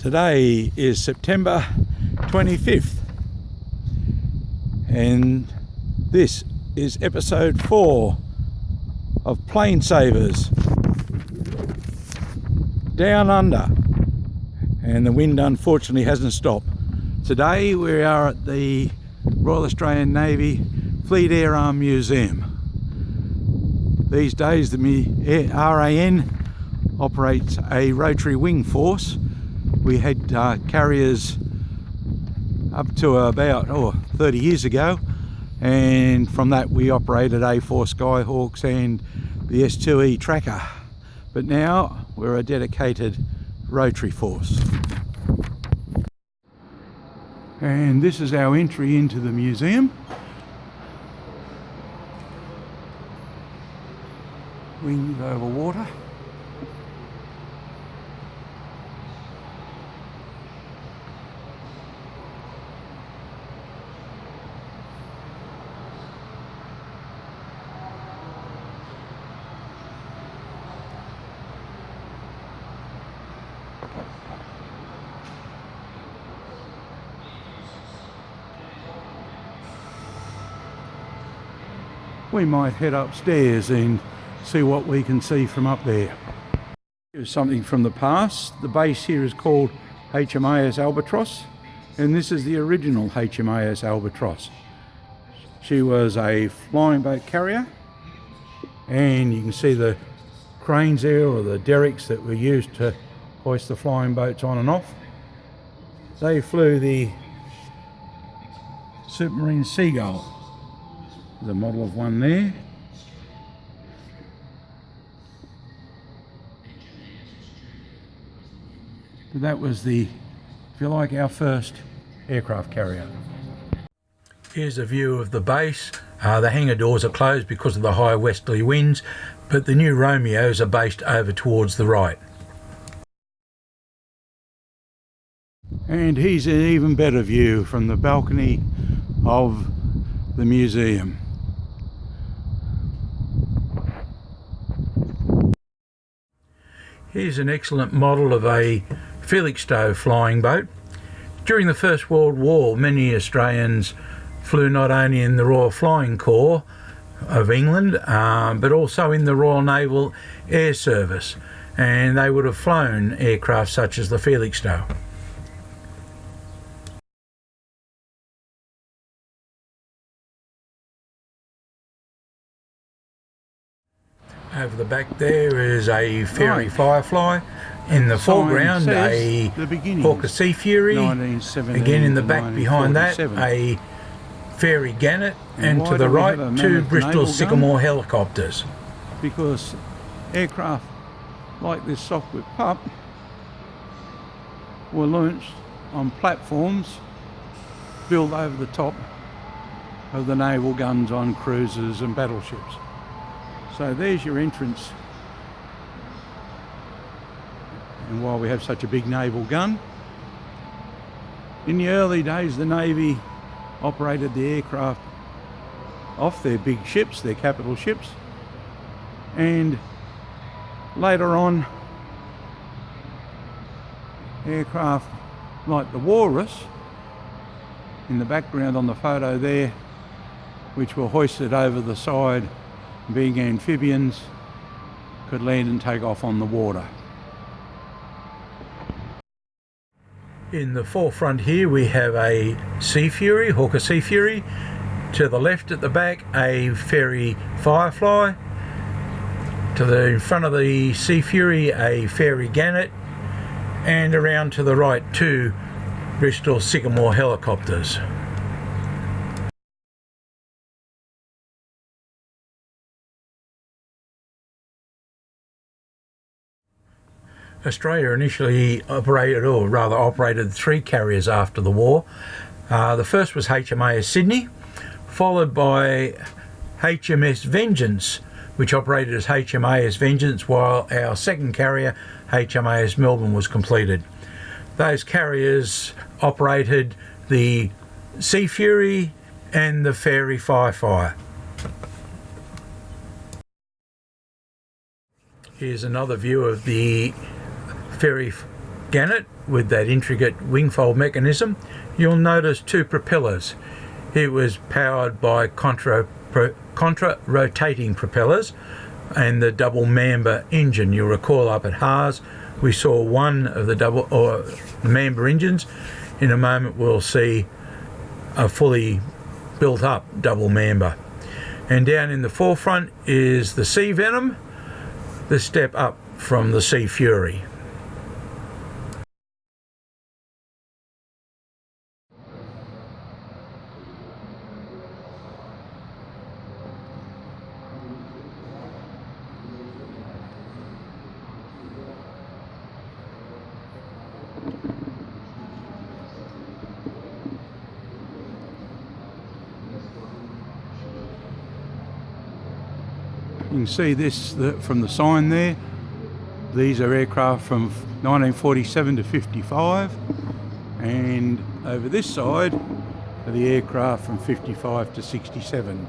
Today is September 25th and this is episode 4 of Plane Savers Down Under, and the wind unfortunately hasn't stopped. Today we are at the Royal Australian Navy Fleet Air Arm Museum. These days the RAN operates a rotary wing force. We had carriers up to about 30 years ago, and from that we operated A4 Skyhawks and the S2E Tracker, but now we're a dedicated rotary force. And this is our entry into the museum. Wings over water. We might head upstairs and see what we can see from up there. Here's something from the past. The base here is called HMAS Albatross, and this is the original HMAS Albatross. She was a flying boat carrier, and you can see the cranes there, or the derricks that were used to hoist the flying boats on and off. They flew the Supermarine Seagull. There's a model of one there. But that was if you like, our first aircraft carrier. Here's a view of the base. The hangar doors are closed because of the high westerly winds, but the new Romeos are based over towards the right. And here's an even better view from the balcony of the museum. Here's an excellent model of a Felixstowe flying boat. During the First World War, many Australians flew not only in the Royal Flying Corps of England, but also in the Royal Naval Air Service, and they would have flown aircraft such as the Felixstowe. Over the back there is a Fairey Firefly. In the foreground, a Hawker Sea Fury. Again in the back behind that, a Fairey Gannet, and to the right, two Bristol Sycamore helicopters. Because aircraft like this Sopwith Pup were launched on platforms built over the top of the naval guns on cruisers and battleships. So there's your entrance, and while we have such a big naval gun, in the early days the Navy operated the aircraft off their big ships, their capital ships, and later on aircraft like the Walrus in the background on the photo there, which were hoisted over the side, being amphibians, could land and take off on the water. In the forefront here we have a Sea Fury, Hawker Sea Fury. To the left at the back, a Fairey Firefly. To the front of the Sea Fury, a Fairey Gannet. And around to the right, two Bristol Sycamore helicopters. Australia initially operated 3 carriers after the war. The first was HMAS Sydney, followed by HMS Vengeance, which operated as HMAS Vengeance, while our second carrier, HMAS Melbourne, was completed. Those carriers operated the Sea Fury and the Fairey Firefly. Here's another view of the Fairey Gannet with that intricate wingfold mechanism, you'll notice two propellers. It was powered by contra-rotating propellers and the double Mamba engine. You'll recall up at Haas we saw one of the Mamba engines. In a moment we'll see a fully built up double Mamba. And down in the forefront is the Sea Venom, the step up from the Sea Fury. You can see this from the sign there. These are aircraft from 1947 to 55, and over this side are the aircraft from 55 to 67.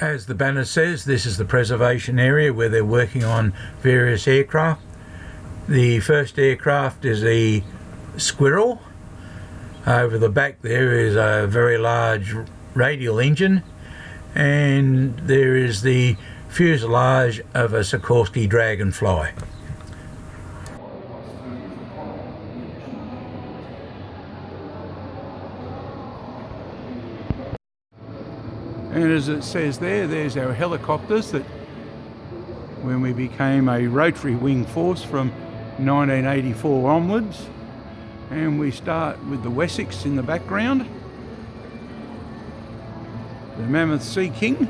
As the banner says, this is the preservation area where they're working on various aircraft. The first aircraft is the Squirrel. Over the back there is a very large radial engine, and there is the fuselage of a Sikorsky Dragonfly. And as it says there, there's our helicopters that when we became a rotary wing force from 1984 onwards. And we start with the Wessex in the background, the Mammoth Sea King.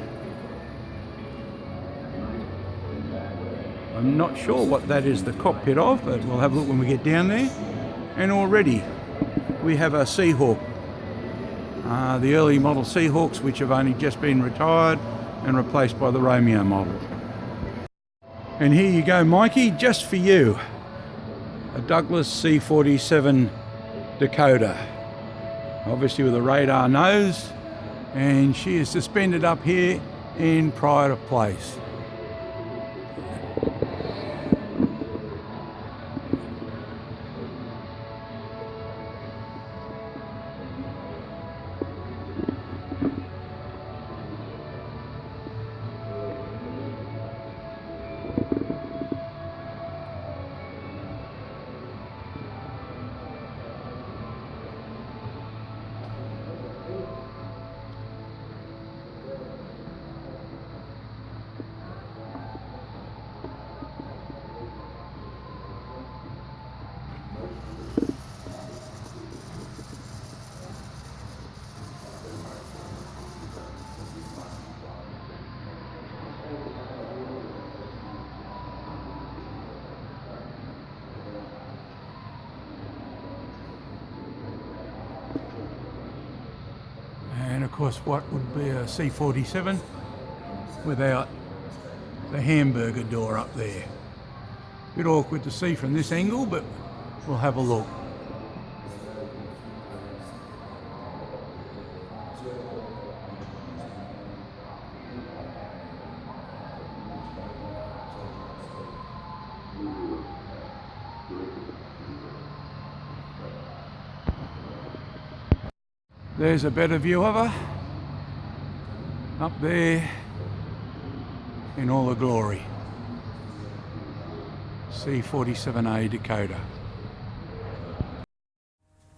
I'm not sure what that is the cockpit of, but we'll have a look when we get down there. And already we have our Seahawk. The early model Seahawks, which have only just been retired and replaced by the Romeo model. And here you go, Mikey, just for you, a Douglas C-47 Dakota, obviously with a radar nose, and she is suspended up here in pride of place. Of course, what would be a C-47 without the hamburger door up there. Bit awkward to see from this angle, but we'll have a look. There's a better view of her, up there in all the glory. C-47A Dakota.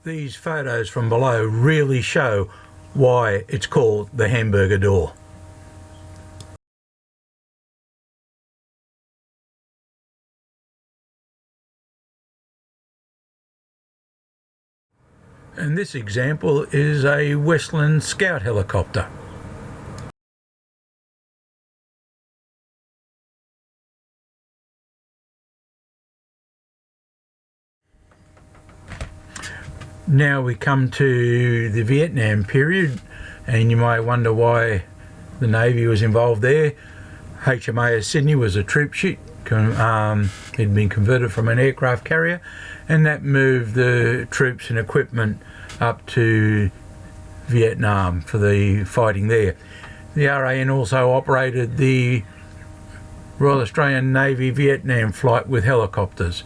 These photos from below really show why it's called the hamburger door. And this example is a Westland Scout helicopter. Now we come to the Vietnam period, and you might wonder why the Navy was involved there. HMAS Sydney was a troop ship. It had been converted from an aircraft carrier, and that moved the troops and equipment up to Vietnam for the fighting there. The RAN also operated the Royal Australian Navy Vietnam flight with helicopters,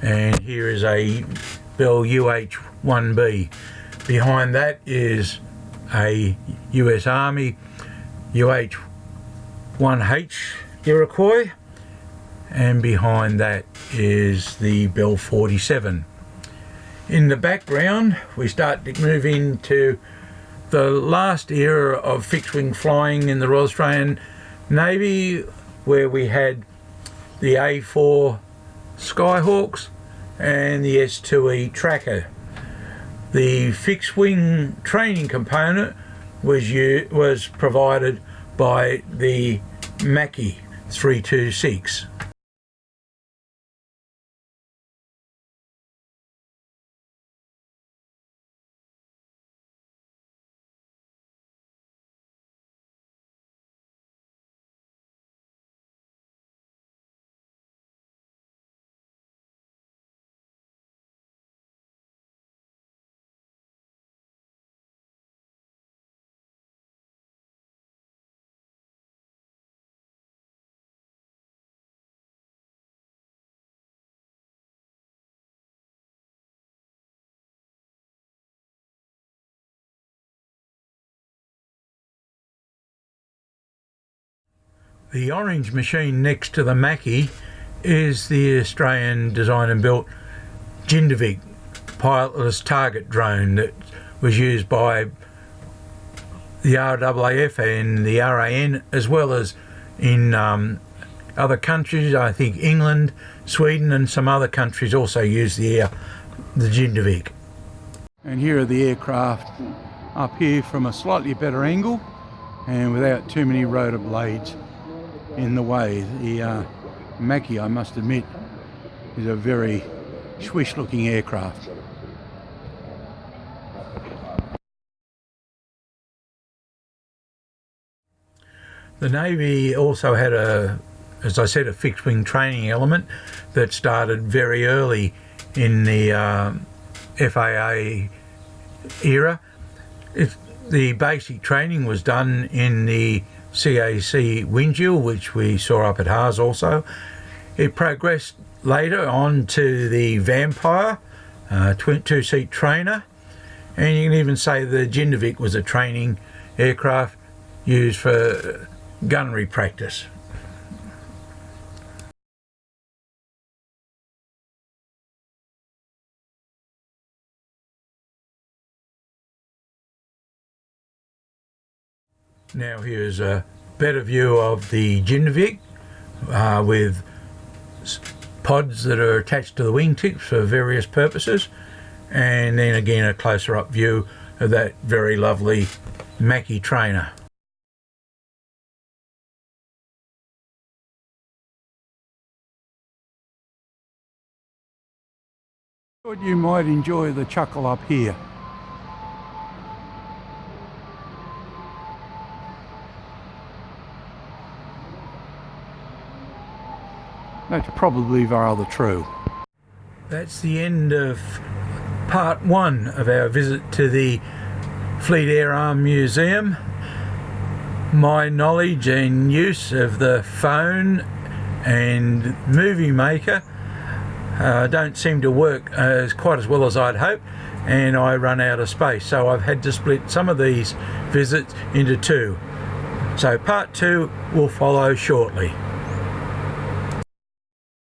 and here is a Bell UH-1B. Behind that is a US Army UH-1H Iroquois, and behind that is the Bell 47. In the background we start to move into the last era of fixed wing flying in the Royal Australian Navy, where we had the A4 Skyhawks and the S2E Tracker. The fixed wing training component was provided by the Macchi 326. The orange machine next to the Macchi is the Australian designed and built Jindovic pilotless target drone that was used by the RAAF and the RAN, as well as in other countries. I think England, Sweden and some other countries also use the Jindovic. And here are the aircraft up here from a slightly better angle and without too many rotor blades in the way. The Macchi, I must admit, is a very swish looking aircraft. The Navy also had as I said, a fixed wing training element that started very early in the FAA era. The basic training was done in the CAC Windjill, which we saw up at Haas also. It progressed later on to the Vampire, two-seat trainer, and you can even say the Jindovic was a training aircraft used for gunnery practice. Now here's a better view of the Jindovic with pods that are attached to the wingtips for various purposes, and then again a closer up view of that very lovely Macchi trainer. Thought you might enjoy the chuckle up here. That's probably rather true. That's the end of part one of our visit to the Fleet Air Arm Museum. My knowledge and use of the phone and Movie Maker don't seem to work quite as well as I'd hoped, and I run out of space, so I've had to split some of these visits into two. So part two will follow shortly.